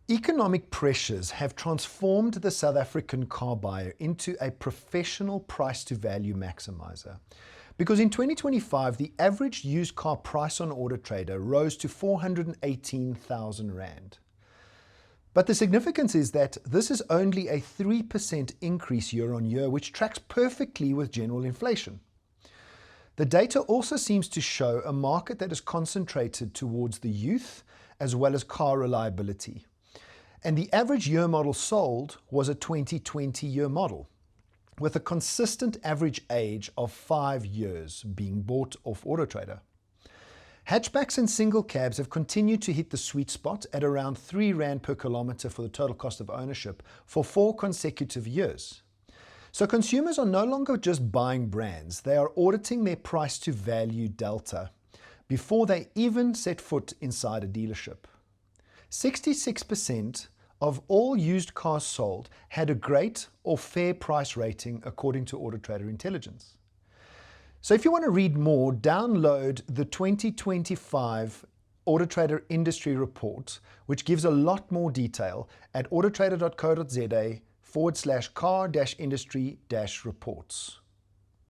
Economic pressures have transformed the South African car buyer into a professional price-to-value maximizer. Because in 2025, the average used car price on Auto Trader rose to 418,000 Rand. But the significance is that this is only a 3% increase year on year, which tracks perfectly with general inflation. The data also seems to show a market that is concentrated towards the youth as well as car reliability. And the average year model sold was a 2020 year model, with a consistent average age of 5 years being bought off Auto Trader. Hatchbacks and single cabs have continued to hit the sweet spot at around 3 Rand per kilometre for the total cost of ownership for 4 consecutive years. So consumers are no longer just buying brands, they are auditing their price to value delta before they even set foot inside a dealership. 66% of all used cars sold had a great or fair price rating according to Auto Trader Intelligence. So if you want to read more, download the 2025 Auto Trader Industry Report, which gives a lot more detail at autotrader.co.za/car-industry-reports.